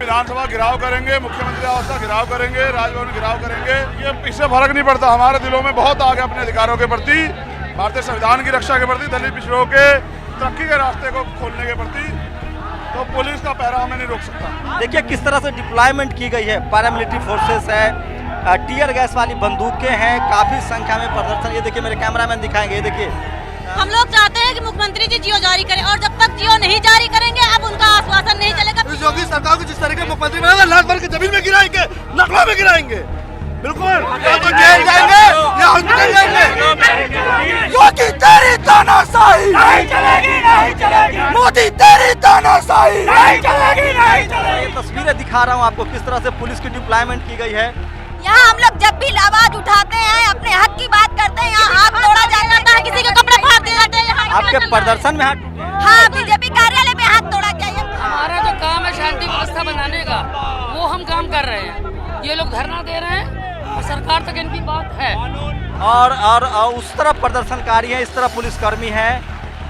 विधानसभा घिराव करेंगे, मुख्यमंत्री आवास का घिराव करेंगे, राजभवन घिराव करेंगे। ये इससे फर्क नहीं पड़ता, हमारे दिलों में बहुत आगे अपने अधिकारों के प्रति, भारतीय संविधान की रक्षा के प्रति, दलित पिछड़ों के तरक्की के रास्ते को खोलने के प्रति, तो पुलिस का पहरा हमें नहीं रोक सकता। देखिए किस तरह से डिप्लॉयमेंट की गई है, पैरामिलिट्री फोर्सेस है, टीयर गैस वाली बंदूकें हैं, काफी संख्या में प्रदर्शन। ये देखिए मेरे कैमरामैन दिखाएंगे, ये देखिए। हम लोग चाहते हैं कि मुख्यमंत्री जी जियो जारी करें, और जब तक जियो नहीं जारी करेंगे अब उनका आश्वासन नहीं चलेगा। योगी सरकार को जिस तरीके मुख्यमंत्री बनाया, लात भर के जमीन में गिराएंगे, नकलों में गिराएंगे, बिल्कुल तो जेल जाएंगे या हॉस्पिटल जाएंगे। योगी तेरी तानाशाही नहीं चलेगी, नहीं चलेगी। मोदी तेरी तानाशाही नहीं चलेगी, नहीं चलेगी। ये तस्वीरें दिखा रहा हूँ आपको किस तरह से पुलिस की डिप्लॉयमेंट की गई है। यहाँ हम लोग जब भी आवाज उठाते हैं, अपने हक की बात करते हैं, यहाँ हाथ तोड़ा जाता है, किसी के कपड़े फाड़ दिए जाते हैं। आपके प्रदर्शन में हाथ टूटे हैं? हाँ, बीजेपी कार्यालय में हाथ तोड़ा गया है। हमारा जो काम है शांति व्यवस्था बनाने का, वो हम काम कर रहे हैं। ये लोग धरना दे रहे हैं और सरकार तक इनकी बात है। और उस तरफ प्रदर्शनकारी है, इस तरफ पुलिसकर्मी है,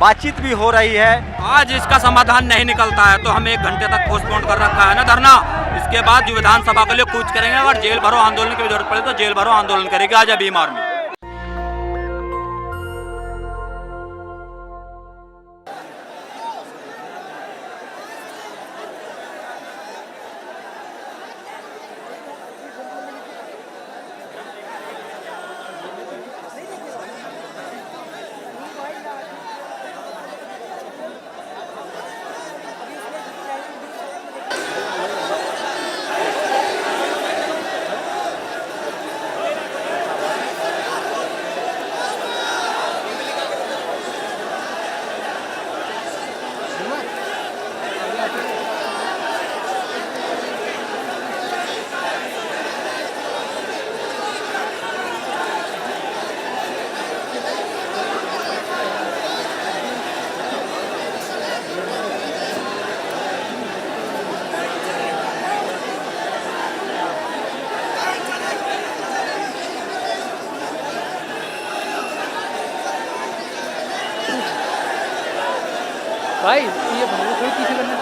बातचीत भी हो रही है। आज इसका समाधान नहीं निकलता है तो हम 1 घंटे तक पोस्टपोन कर रखा है ना धरना। इसके बाद जो विधानसभा के लिए कूच करेंगे, अगर जेल भरो आंदोलन की जरूरत पड़े तो जेल भरो आंदोलन करेंगे आज भीम आर्मी। भाई ये भाई थोड़ी पीछे करना,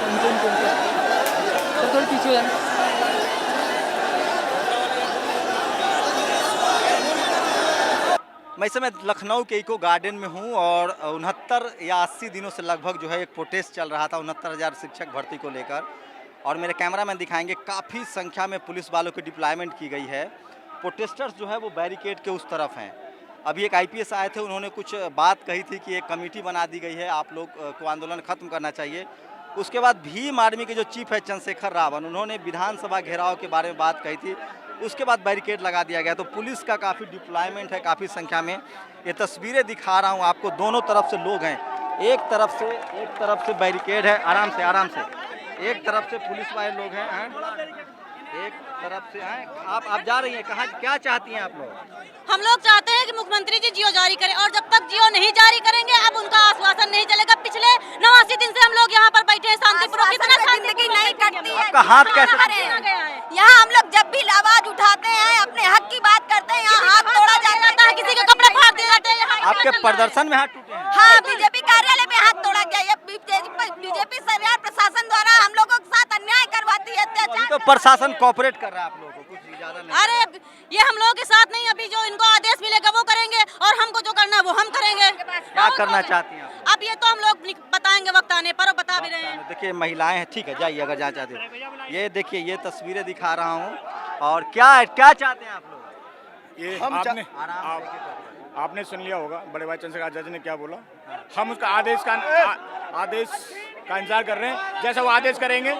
थोड़ी पीछे हो जाना। मैं इस समय लखनऊ के इको गार्डन में हूँ और 69 या 80 दिनों से लगभग जो है एक प्रोटेस्ट चल रहा था 69,000 शिक्षक भर्ती को लेकर। और मेरे कैमरामैन दिखाएंगे काफ़ी संख्या में पुलिस वालों की डिप्लॉयमेंट की गई है। प्रोटेस्टर्स जो है वो बैरिकेड के उस तरफ हैं। अभी एक आईपीएस आए थे, उन्होंने कुछ बात कही थी कि एक कमेटी बना दी गई है, आप लोग को आंदोलन खत्म करना चाहिए। उसके बाद भीम आर्मी के जो चीफ है चंद्रशेखर रावण, उन्होंने विधानसभा घेराव के बारे में बात कही थी। उसके बाद बैरिकेड लगा दिया गया। तो पुलिस का काफ़ी डिप्लॉयमेंट है, काफ़ी संख्या में। ये तस्वीरें दिखा रहा हूँ आपको, दोनों तरफ से लोग हैं। एक तरफ से बैरिकेड है, आराम से एक तरफ से पुलिस वाले लोग हैं, एक तरफ से हैं। आप जा रही हैं कहाँ, क्या चाहती हैं आप लोग? हम लोग चाहते हैं कि मुख्यमंत्री जी जियो जारी करें, और जब तक जियो नहीं जारी करेंगे अब उनका आश्वासन नहीं चलेगा। पिछले 89 दिन से हम लोग यहाँ पर बैठे हैं शांतिपूर्वक, इतना जिंदगी नहीं कटती है। आपका हाथ कैसे? यहाँ हम लोग जब भी आवाज उठाते हैं, अपने हक की बात करते हैं, यहाँ हाथ तोड़ा जाता है, किसी के कपड़े फाड़ दिए जाते हैं। आपके प्रदर्शन में हाथ टूटे हैं? हाँ, बीजेपी कार्यालय में हाथ तोड़ा गया। बीजेपी सरकार प्रशासन द्वारा हम लोगों के साथ अन्याय करवाती है, अत्याचार। तो प्रशासन कोऑपरेट कर रहा है आप लोगों को, कुछ ज्यादा नहीं? अरे ये हम लोगों के साथ नहीं, अभी जो इनको आदेश मिलेगा वो करेंगे, और हमको जो करना है वो हम करेंगे। क्या करना चाहती हैं आप? अब ये तो हम लोग बताएंगे वक्त आने पर, और बता भी रहे हैं। देखिए महिलाएं हैं, ठीक है जाइए अगर जाना चाहते हो। ये देखिए ये तस्वीरें दिखा रहा हूँ। और क्या चाहते हैं आप लोग? ये आपने सुन लिया होगा बड़े भाई चंद्रशेखर आचार्य ने क्या बोला। हम उसका आदेश का इंतजार कर रहे हैं, जैसा वो आदेश करेंगे।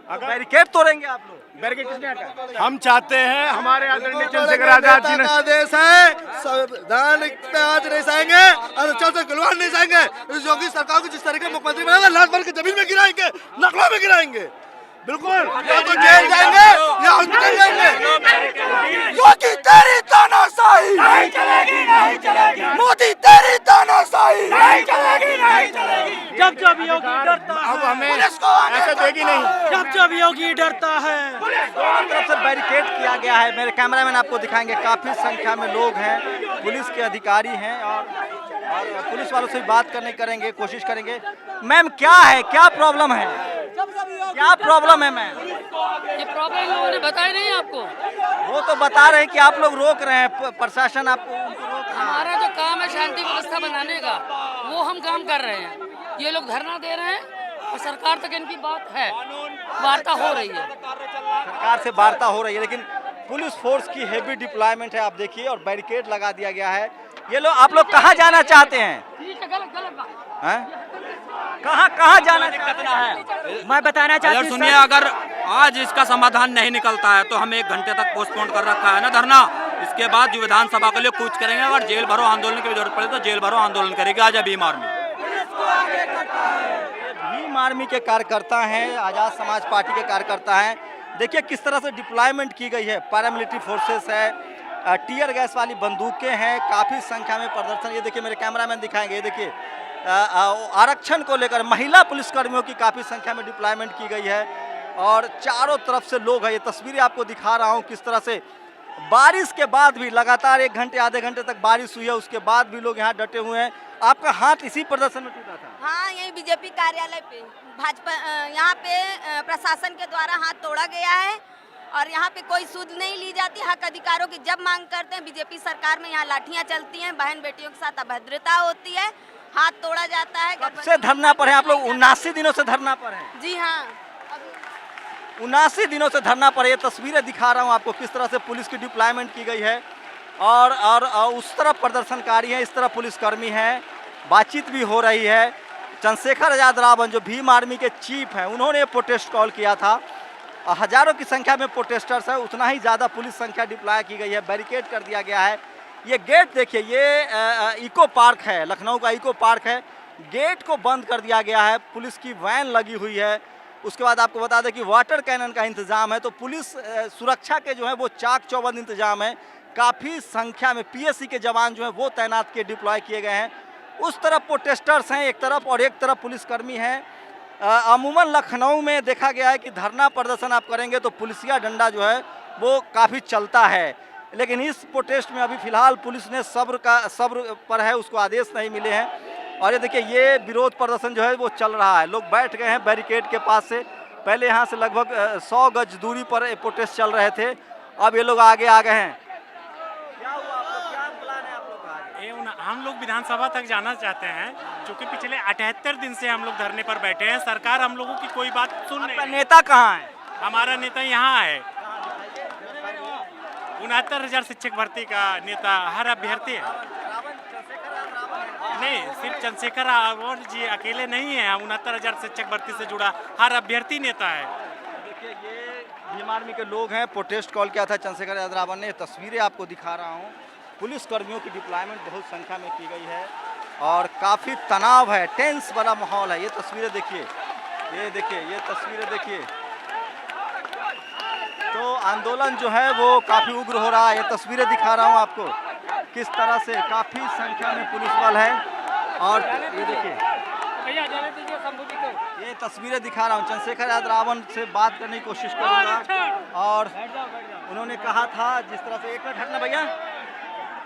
अगर बैरिकेड तोड़ेंगे आप लोग? बैरिकेड किसने हटाया? हम चाहते हैं, हमारे आदरणीय चंद्रशेखर आजाद जी ने आदेश है, संविधान पे आज नहीं सहेंगे और चल गलवान नहीं सहेंगे। योगी सरकार को जिस तरीके मुख्यमंत्री बनाया, लात भर के जमीन में गिराएंगे, नकलों में गिराएंगे, बिल्कुल तो जेल जाएंगे या हॉस्पिटल जाएंगे। योगी तेरी तानाशाही नहीं चलेगी, नहीं चलेगी। मोदी तेरी तानाशाही नहीं चलेगी, नहीं चलेगी। जब योगी डरता है, अब हमें ऐसे देगी नहीं। जब योगी डरता है। दोनों तरफ से बैरिकेड किया गया है। मेरे कैमरामैन आपको दिखाएंगे, काफी संख्या में लोग हैं, पुलिस के अधिकारी हैं और पुलिस वालों से बात करने करेंगे, कोशिश करेंगे। मैम क्या है, क्या प्रॉब्लम है? जब क्या प्रॉब्लम है मैम? ये प्रॉब्लम इन लोगों ने बताया नहीं आपको? वो तो बता रहे हैं कि आप लोग रोक रहे हैं, प्रशासन आपको उनको रोक रहा है। हमारा जो काम है शांति व्यवस्था बनाने का, वो हम काम कर रहे हैं। ये लोग धरना दे रहे हैं और सरकार तक इनकी बात है, वार्ता हो रही है। सरकार से वार्ता हो रही है, लेकिन पुलिस फोर्स की हेवी डिप्लॉयमेंट है, आप देखिए, और बैरिकेड लगा दिया गया है। ये लोग, आप लोग कहाँ जाना चाहते हैं? गलत बात। हैं? कहाँ जाना चाहते हैं? मैं बताना चाहती अगर हूँ सुनिए, अगर आज इसका समाधान नहीं निकलता है तो हम 1 घंटे तक पोस्टपोन कर रखा है ना धरना। इसके बाद जो विधानसभा के लिए कूच करेंगे, अगर जेल भरो आंदोलन की जरूरत पड़े तो जेल भरो आंदोलन करेगी आज भीम आर्मी। भीम आर्मी के कार्यकर्ता हैं, आजाद समाज पार्टी के कार्यकर्ता हैं। देखिए किस तरह से डिप्लॉयमेंट की गई है, पैरामिलिट्री फोर्सेस है, टीयर गैस वाली बंदूकें हैं, काफ़ी संख्या में प्रदर्शन। ये देखिए, मेरे कैमरामैन दिखाएंगे, ये देखिए आरक्षण को लेकर महिला पुलिसकर्मियों की काफ़ी संख्या में डिप्लॉयमेंट की गई है और चारों तरफ से लोग हैं। ये तस्वीरें आपको दिखा रहा हूँ किस तरह से बारिश के बाद भी लगातार 1 घंटे आधे घंटे तक बारिश हुई है, उसके बाद भी लोग यहाँ डटे हुए हैं। आपका हाथ इसी प्रदर्शन में टूटा था? हाँ, यही बीजेपी कार्यालय पे भाजपा यहाँ पे प्रशासन के द्वारा हाथ तोड़ा गया है और यहाँ पे कोई सूद नहीं ली जाती। हक अधिकारों की जब मांग करते हैं बीजेपी सरकार में, यहाँ लाठियाँ चलती हैं, बहन बेटियों के साथ अभद्रता होती है, हाथ तोड़ा जाता है। कब से धरना पर है आप लोग? 79 दिनों से धरना पर हैं? जी हाँ, 79 दिनों से धरना पर। ये तस्वीरें दिखा रहा हूँ आपको किस तरह से पुलिस की डिप्लॉयमेंट की गई है और उस तरफ प्रदर्शनकारी हैं, इस तरफ पुलिसकर्मी हैं, बातचीत भी हो रही है। चंद्रशेखर आजाद रावण जो भीम आर्मी के चीफ हैं, उन्होंने प्रोटेस्ट कॉल किया था। हजारों की संख्या में प्रोटेस्टर्स है, उतना ही ज़्यादा पुलिस संख्या डिप्लॉय की गई है, बैरिकेड कर दिया गया है। ये गेट देखिए, ये इको पार्क है, लखनऊ का इको पार्क है, गेट को बंद कर दिया गया है, पुलिस की वैन लगी हुई है। उसके बाद आपको बता दें कि वाटर कैनन का इंतज़ाम है, तो पुलिस सुरक्षा के जो है वो चाक चौबंद इंतजाम है। काफ़ी संख्या में पीएससी के जवान जो हैं वो तैनात किए, डिप्लॉय किए गए हैं। उस तरफ प्रोटेस्टर्स हैं एक तरफ और एक तरफ पुलिसकर्मी हैं। अमूमन लखनऊ में देखा गया है कि धरना प्रदर्शन आप करेंगे तो पुलिसिया डंडा जो है वो काफ़ी चलता है, लेकिन इस प्रोटेस्ट में अभी फ़िलहाल पुलिस ने सब्र पर है, उसको आदेश नहीं मिले हैं। और ये देखिए, ये विरोध प्रदर्शन जो है वो चल रहा है, लोग बैठ गए हैं बैरिकेड के पास से। पहले यहाँ से लगभग 100 गज दूरी पर ये प्रोटेस्ट चल रहे थे, अब ये लोग आगे आ गए हैं। क्या हुआ आप लोग, क्या प्लान है आप लोग का? हम लोग विधानसभा तक जाना चाहते हैं, क्योंकि पिछले 78 दिन से हम लोग धरने पर बैठे हैं। सरकार हम लोगों की कोई बात सुन नहीं। नेता कहाँ है? हमारा नेता यहाँ है, 69,000 शिक्षक भर्ती का नेता हर अभ्यर्थी है। नहीं, सिर्फ चंद्रशेखर रावण जी अकेले नहीं है, 69,000 शिक्षक भर्ती से जुड़ा हर अभ्यर्थी नेता है। देखिए, ये भीम आर्मी के लोग हैं, प्रोटेस्ट कॉल किया था चंद्रशेखर आजाद रावण ने। तस्वीरें आपको दिखा रहा हूँ, पुलिस कर्मियों की डिप्लॉयमेंट बहुत संख्या में की गई है और काफ़ी तनाव है, टेंस वाला माहौल है। ये तस्वीरें देखिए, ये देखिए, ये तस्वीरें देखिए। तो आंदोलन जो है वो काफ़ी उग्र हो रहा है। ये तस्वीरें दिखा रहा हूँ आपको किस तरह से काफ़ी संख्या में पुलिस बल है। और ये देखिए, ये तस्वीरें दिखा रहा हूँ। चंद्रशेखर आजाद रावण से बात करने की कोशिश करूँगा और उन्होंने कहा था जिस तरह से, एक मिनट हटना भैया,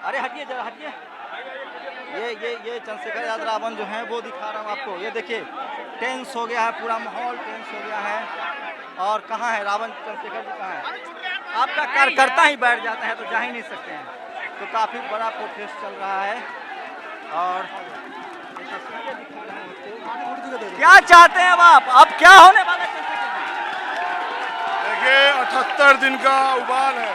अरे हटिए जरा, हटिए। ये चंद्रशेखर आजाद रावण जो है वो दिखा रहा हूँ आपको। ये देखिए, टेंस हो गया है, पूरा माहौल टेंस हो गया है। और कहाँ है रावण, चंद्रशेखर जी कहाँ है? आपका कार्यकर्ता ही बैठ जाता है तो जा ही नहीं सकते हैं। तो काफ़ी बड़ा प्रोटेस्ट चल रहा है और क्या चाहते हैं अब क्या होने वाला है? देखिए, 78 दिन का उबाल है।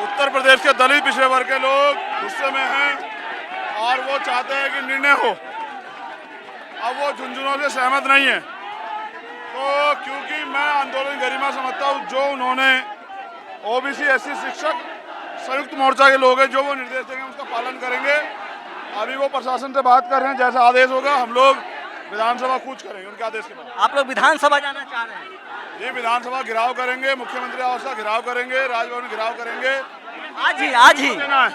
उत्तर प्रदेश के दलित पिछड़े वर्ग के लोग गुस्से में हैं और वो चाहते हैं कि निर्णय हो। अब वो झुंझुनों से सहमत नहीं है। तो क्योंकि मैं आंदोलन गरिमा समझता हूँ, जो उन्होंने ओबीसी एससी शिक्षक संयुक्त मोर्चा के लोग हैं, जो वो निर्देश देंगे उसका पालन करेंगे। अभी वो प्रशासन से बात कर रहे हैं, जैसा आदेश होगा हम लोग विधानसभा कूच करेंगे उनके आदेश के बाद। आप लोग विधानसभा जाना चाह रहे हैं? ये विधानसभा घिराव करेंगे, मुख्यमंत्री आवास का घिराव करेंगे, राजभवन घिराव करेंगे। आज ही देना है,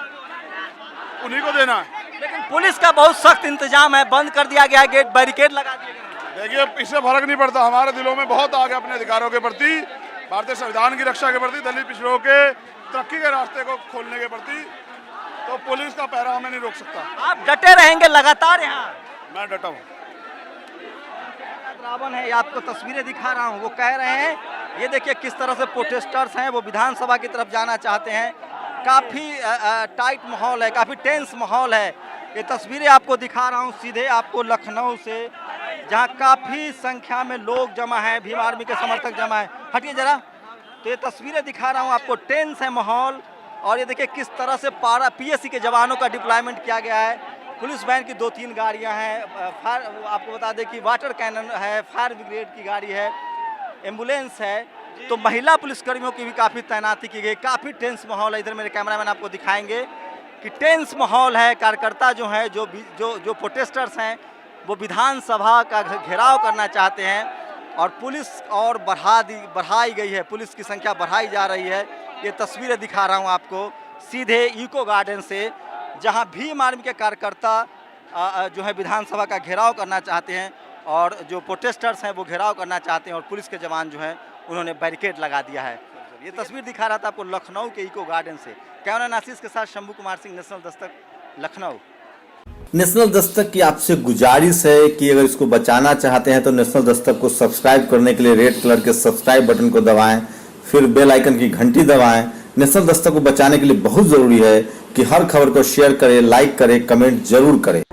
उन्हीं को देना है। लेकिन पुलिस का बहुत सख्त इंतजाम है, बंद कर दिया गया, गेट बैरिकेड लगा दिए गए। देखिए, इससे फर्क नहीं पड़ता, हमारे दिलों में बहुत आगे अपने अधिकारों के प्रति, भारतीय संविधान की रक्षा के प्रति, दलित पिछड़ों के तरक्की के रास्ते को खोलने के प्रति। तो पुलिस का पहरा हमें नहीं रोक सकता। आप डटे रहेंगे लगातार यहाँ? मैं डटा हूँ। रावण है, ये आपको तस्वीरें दिखा रहा हूँ, वो कह रहे हैं ये देखिए किस तरह से प्रोटेस्टर्स हैं, वो विधानसभा की तरफ जाना चाहते हैं। काफ़ी टाइट माहौल है, काफ़ी टेंस माहौल है। ये तस्वीरें आपको दिखा रहा हूँ सीधे आपको लखनऊ से, जहाँ काफ़ी संख्या में लोग जमा हैं, भीम आर्मी के समर्थक जमा हैं। हटिए जरा, तो ये तस्वीरें दिखा रहा हूँ आपको, टेंस है माहौल। और ये देखिए किस तरह से पारा पीएससी के जवानों का डिप्लॉयमेंट किया गया है। पुलिस वैन की 2-3 गाड़ियाँ हैं, फायर आपको बता दें कि वाटर कैनन है, फायर ब्रिगेड की गाड़ी है, एम्बुलेंस है, तो महिला पुलिसकर्मियों की भी काफ़ी तैनाती की गई। काफ़ी टेंस माहौल है। इधर मेरे कैमरामैन आपको दिखाएंगे कि टेंस माहौल है। कार्यकर्ता जो है जो प्रोटेस्टर्स हैं वो विधानसभा का घेराव करना चाहते हैं और पुलिस और बढ़ाई गई है, पुलिस की संख्या बढ़ाई जा रही है। ये तस्वीरें दिखा रहा हूँ आपको सीधे इको गार्डन से, जहाँ भीम आर्मी के कार्यकर्ता जो है विधानसभा का घेराव करना चाहते हैं और जो प्रोटेस्टर्स हैं वो घेराव करना चाहते हैं और पुलिस के जवान जो हैं उन्होंने बैरिकेड लगा दिया है। ये तस्वीर दिखा रहा था आपको लखनऊ के इको गार्डन से। कैमरा नासिस के साथ शंभू कुमार सिंह, नेशनल दस्तक, लखनऊ। नेशनल दस्तक की आपसे गुजारिश है कि अगर इसको बचाना चाहते हैं तो नेशनल दस्तक को सब्सक्राइब करने के लिए रेड कलर के सब्सक्राइब बटन को दबाएं, फिर बेल आइकन की घंटी दबाएं। नेशनल दस्तक को बचाने के लिए बहुत जरूरी है कि हर खबर को शेयर करें, लाइक करें, कमेंट जरूर करें।